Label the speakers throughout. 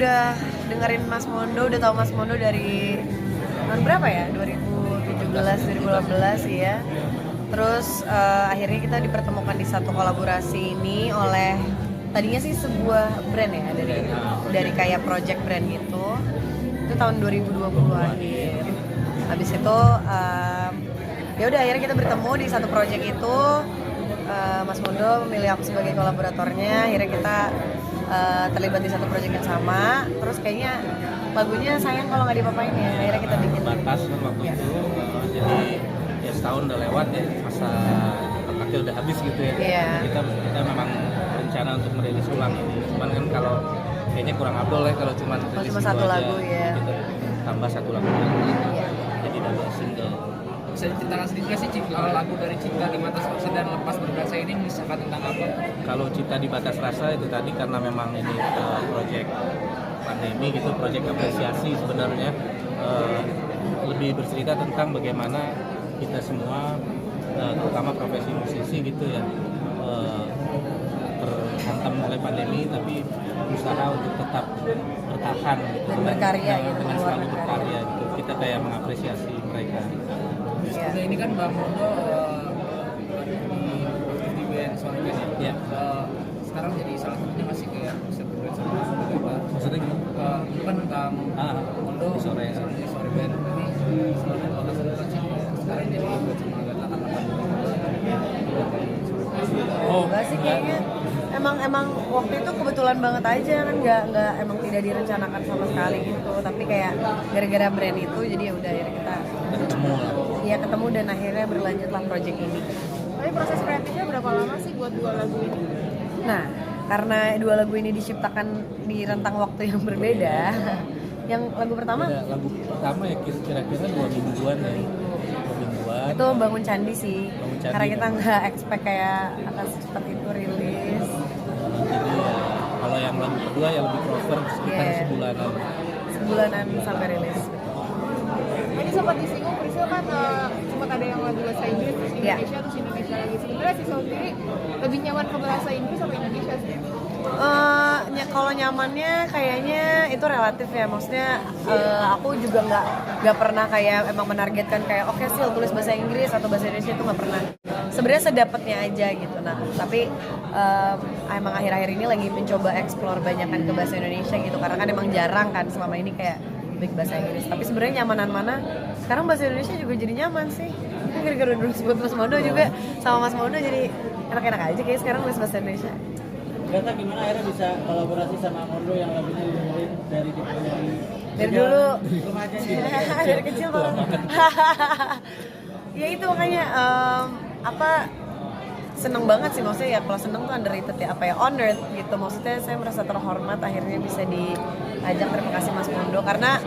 Speaker 1: udah dengerin Mas Mondo, udah tahu Mas Mondo dari tahun berapa ya? 2017, 2018 ya. Terus akhirnya kita dipertemukan di satu kolaborasi ini oleh tadinya sih sebuah brand ya, dari kayak project brand gitu. Itu tahun 2020 akhir. Habis itu ya udah akhirnya kita bertemu di satu project itu. Mas Mondo memilih aku sebagai kolaboratornya. Akhirnya kita terlibat di satu project yang sama. Terus kayaknya lagunya sayang kalau nggak dipapain ya. Akhirnya kita bikin
Speaker 2: batas kan waktu itu. Jadi ya setahun udah lewat ya, masa kontraknya udah habis gitu ya.
Speaker 1: Iya.
Speaker 2: Kita memang rencana untuk merilis ulang ini. Cuman kan kalau kayaknya kurang abdol ya kalau cuma
Speaker 1: satu lagu ya.
Speaker 2: Kita tambah satu lagu lagi. Jadi double single.
Speaker 3: Bisa diceritakan sedikit nggak sih kalau lagu dari Cinta di Batas Rasa dan Lepas Berkasa ini misalkan tentang apa?
Speaker 2: Kalau Cinta di Batas Rasa itu tadi karena memang ini project pandemi gitu, project apresiasi sebenarnya, lebih bercerita tentang bagaimana kita semua, terutama profesi musisi gitu ya, terhantam oleh pandemi tapi berusaha untuk tetap bertahan gitu,
Speaker 1: dan berkarya gitu,
Speaker 2: dengan selalu berkarya gitu. Kita kayak mengapresiasi mereka.
Speaker 1: Ya.
Speaker 3: Ini kan Bang Mondo di band Sorry Band ya. Sekarang jadi salah satunya masih kayak bisa berbuat sama apa?
Speaker 2: Maksudnya gimana?
Speaker 3: Itu kan Bang Mondo
Speaker 2: Sorry
Speaker 3: Band ini selalu bahkan sekarang jadi buat sama agak latar-latar.
Speaker 1: Enggak sih kayaknya emang waktu itu kebetulan banget aja kan, nggak emang tidak direncanakan sama sekali gitu, tapi kayak gara-gara brand itu jadi ya udah akhirnya kita ketemu dan akhirnya berlanjutlah project ini.
Speaker 4: Tapi proses kreatifnya berapa lama sih buat dua lagu ini?
Speaker 1: Nah, karena dua lagu ini diciptakan di rentang waktu yang berbeda. Yang lagu pertama
Speaker 2: Ya kira-kira 2 mingguan ya. 2 mingguan.
Speaker 1: Itu Bangun Candi sih.
Speaker 2: Bangun Candi,
Speaker 1: karena kita nggak expect kayak akan secepat itu rilis.
Speaker 2: Jadi ya, kalau yang lagu kedua ya lebih proper sekitar
Speaker 4: sebulanan
Speaker 1: sampai rilis.
Speaker 4: Ini sempat disinggung Priscil kan sempat ada yang lagu bahasa Inggris terus Indonesia terus Indonesia lagi. Sebenarnya Priscil sendiri lebih nyaman ke bahasa Inggris atau Indonesia sih?
Speaker 1: Kalau nyamannya kayaknya itu relatif ya, maksudnya aku juga nggak pernah kayak emang menargetkan kayak oke sih tulis bahasa Inggris atau bahasa Indonesia, itu nggak pernah. Sebenarnya sedapatnya aja gitu. Nah tapi emang akhir-akhir ini lagi mencoba explore banyakan ke bahasa Indonesia gitu, karena kan emang jarang kan selama ini kayak big bahasa Inggris. Tapi sebenarnya nyamanan mana sekarang bahasa Indonesia juga jadi nyaman sih. Mungkin gara-gara dulu sebut Mas Mondo juga sama Mas Mondo jadi enak-enak aja kayak sekarang nulis bahasa Indonesia.
Speaker 5: Ternyata gimana akhirnya bisa kolaborasi sama Mondo yang lagunya dengerin dari
Speaker 1: dulu
Speaker 5: remaja
Speaker 1: dari kecil banget. Ya itu makanya seneng banget sih, maksudnya ya kalau seneng tuh underrated ya, honored gitu, maksudnya saya merasa terhormat akhirnya bisa diajak. Terima kasih Mas Mondo karena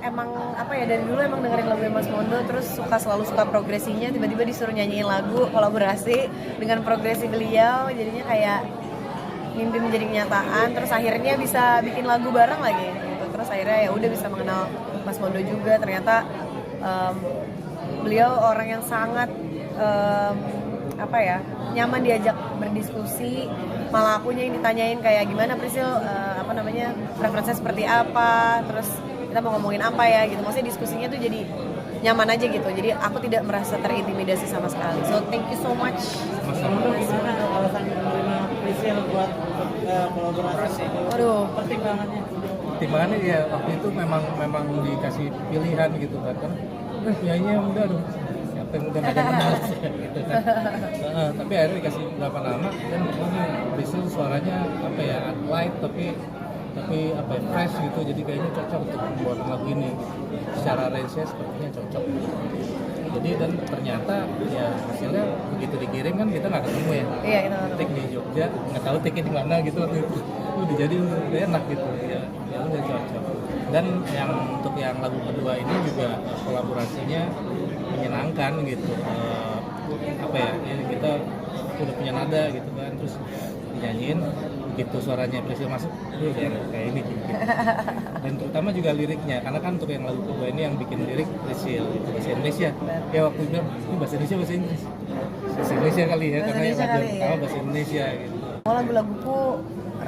Speaker 1: emang dari dulu emang dengerin lagu Mas Mondo, terus selalu suka progresinya, tiba-tiba disuruh nyanyiin lagu kolaborasi dengan progresi beliau, jadinya kayak mimpi menjadi kenyataan, terus akhirnya bisa bikin lagu bareng lagi gitu. Terus akhirnya ya udah bisa mengenal Mas Mondo juga, ternyata beliau orang yang sangat nyaman diajak berdiskusi, malah akunya yang ditanyain kayak gimana Priscil preferensinya seperti apa, terus kita mau ngomongin apa ya gitu, maksudnya diskusinya tuh jadi nyaman aja gitu, jadi aku tidak merasa terintimidasi sama sekali. So thank you so much.
Speaker 5: Mondo gimana alasan menerima Priscil buat kolaborasi?
Speaker 1: Aduh,
Speaker 2: Pertimbangannya ya waktu itu memang dikasih pilihan gitu kan penyanyi yang muda dong, siapa yang udah ada kenal gitu kan. Tapi akhirnya dikasih 8 nama dan Priscil suaranya light tapi fresh gitu, jadi kayaknya cocok untuk membuat lagu ini. Secara range-nya sepertinya cocok. Jadi dan ternyata ya hasilnya begitu dikirim kan kita nggak ketemu ya.
Speaker 1: Iya, kita
Speaker 2: take di Jogja, nggak tahu take di mana gitu waktu itu. Udah jadi udah enak gitu ya udah cocok. Dan yang untuk yang lagu kedua ini juga kolaborasinya menyenangkan gitu. Kita udah punya nada gitu kan, terus dinyanyiin begitu suaranya Priscil masuk, kayak ini gitu. Dan terutama juga liriknya, karena kan untuk yang lagu kedua ini yang bikin lirik Priscil itu bahasa Indonesia. Ya waktu itu ini bahasa Indonesia bahasa Inggris. Bahasa Indonesia kali ya,
Speaker 1: Bahasa
Speaker 2: karena yang
Speaker 1: Indonesia
Speaker 2: lagu
Speaker 1: kali,
Speaker 2: pertama
Speaker 1: ya.
Speaker 2: bahasa Indonesia gitu.
Speaker 1: Lagu-laguku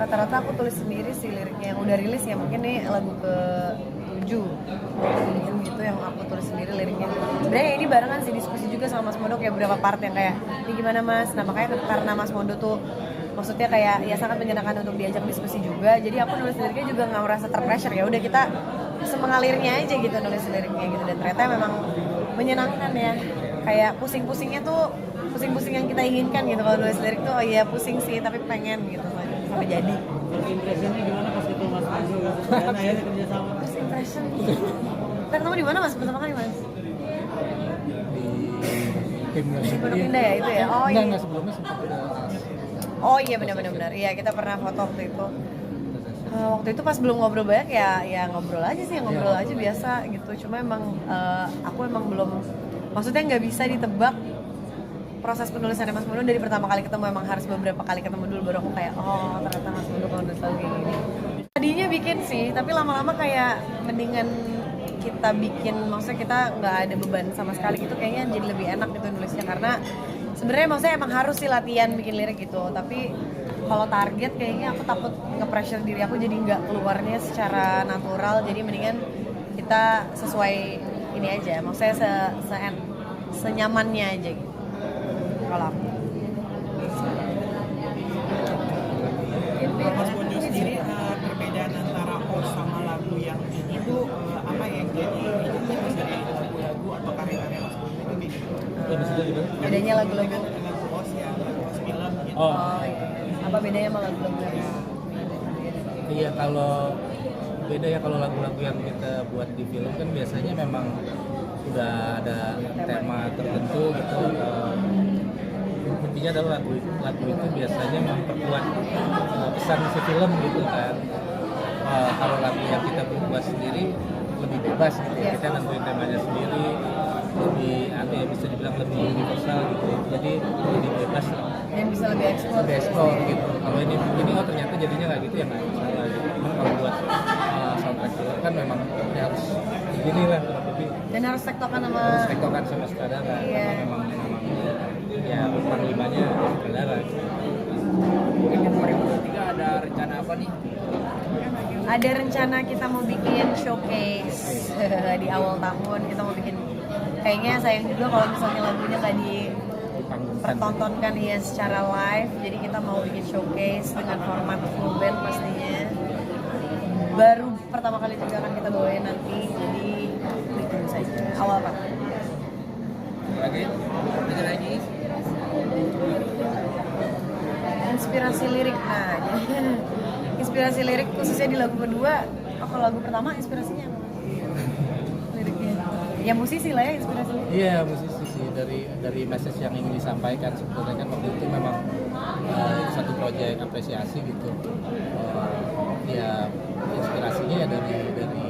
Speaker 1: rata-rata aku tulis sendiri sih liriknya, yang udah rilis ya, mungkin nih lagu ke-7 gitu yang aku tulis sendiri liriknya. Sebenarnya ini barengan sih, diskusi juga sama Mas Mondo kayak beberapa part yang kayak ini gimana Mas. Nah makanya karena Mas Mondo tuh maksudnya kayak ya sangat menyenangkan untuk diajak diskusi juga, jadi aku nulis liriknya juga nggak merasa terpressure, ya udah kita semengalirnya aja gitu nulis liriknya gitu. Dan ternyata memang menyenangkan ya, kayak pusing-pusingnya tuh pusing-pusing yang kita inginkan gitu. Kalau nulis lirik tuh oh iya pusing sih tapi pengen gitu sampai jadi.
Speaker 5: Impressionnya gimana pas ketemu Mas Mondo gitu? Dan akhirnya kerja sama.
Speaker 1: First impression. Kita ketemu di mana Mas pertama kali Mas?
Speaker 2: Di tim
Speaker 1: Di Pondok Indah ya itu ya? Oh iya.
Speaker 2: Enggak sebelumnya sempat ada
Speaker 1: Oh iya benar. Iya kita pernah foto waktu itu. Waktu itu pas belum ngobrol banyak ya ngobrol aja sih, ngobrol aja biasa gitu. Cuma emang aku emang belum, maksudnya nggak bisa ditebak proses penulisannya Mas Mondo dari pertama kali ketemu. Emang harus beberapa kali ketemu dulu baru aku kayak oh ternyata Mas Mondo kalau nulis lagu kayak gini. Tadinya bikin sih, tapi lama-lama kayak mendingan kita bikin, maksudnya kita nggak ada beban sama sekali gitu, kayaknya jadi lebih enak gitu nulisnya. Karena sebenarnya maksudnya emang harus sih latihan bikin lirik gitu, tapi kalau target kayaknya aku takut nge-pressure diri aku jadi nggak keluarnya secara natural. Jadi mendingan kita sesuai ini aja, maksudnya senyamannya aja gitu kalau aku.
Speaker 6: Mas Mondo sendiri perbedaan antara host sama lagu yang ini tuh apa yang jadi identitas dari lagu-lagu atau karya-karya Mas Mondo itu gini?
Speaker 1: Bedanya lagu-lagu.
Speaker 6: Lagu host ya, lagu host film gitu.
Speaker 1: Oh iya. Apa bedanya sama lagu-lagu yang
Speaker 2: Iya, kalau beda ya, kalau lagu-lagu yang kita buat di film kan biasanya memang udah ada tema tertentu gitu. Intinya adalah lagu itu biasanya memperkuat pesan si film gitu kan. Kalau lagu yang kita buat sendiri lebih bebas gitu ya, kita nentuin temanya sendiri, lebih apa ya, bisa dibilang lebih universal gitu, jadi lebih bebas
Speaker 1: dan bisa lebih eksplor
Speaker 2: gitu. Kalau ini oh ternyata jadinya nggak gitu ya nggak salah gitu. Cuman kalau buat soundtrack film kan memang ya harus begini lah kurang lebih,
Speaker 1: dan harus tektokan sama
Speaker 2: harus tektokan sama sutradara.
Speaker 1: Iya.
Speaker 2: Memang ya panglimanya sutradara gitu.
Speaker 3: Mungkin di 2023 ada rencana apa nih?
Speaker 1: ada rencana kita mau bikin showcase di awal tahun. Kita mau bikin, kayaknya sayang juga kalau misalnya lagunya nggak dipertontonkan ya secara live. Jadi kita mau bikin showcase dengan format full band pastinya. Baru pertama kali juga akan kita bawain nanti. Jadi ditunggu saja awal tahun.
Speaker 3: Lagi? Ada lagi?
Speaker 1: Inspirasi lirik, nah jadi inspirasi lirik khususnya di lagu kedua. Kalau lagu pertama inspirasinya apa? Liriknya ya musisi lah ya inspirasinya.
Speaker 2: Iya, musisi sih, dari message yang ingin disampaikan. Sebetulnya kan waktu itu memang satu proyek apresiasi gitu. Ya inspirasinya ya dari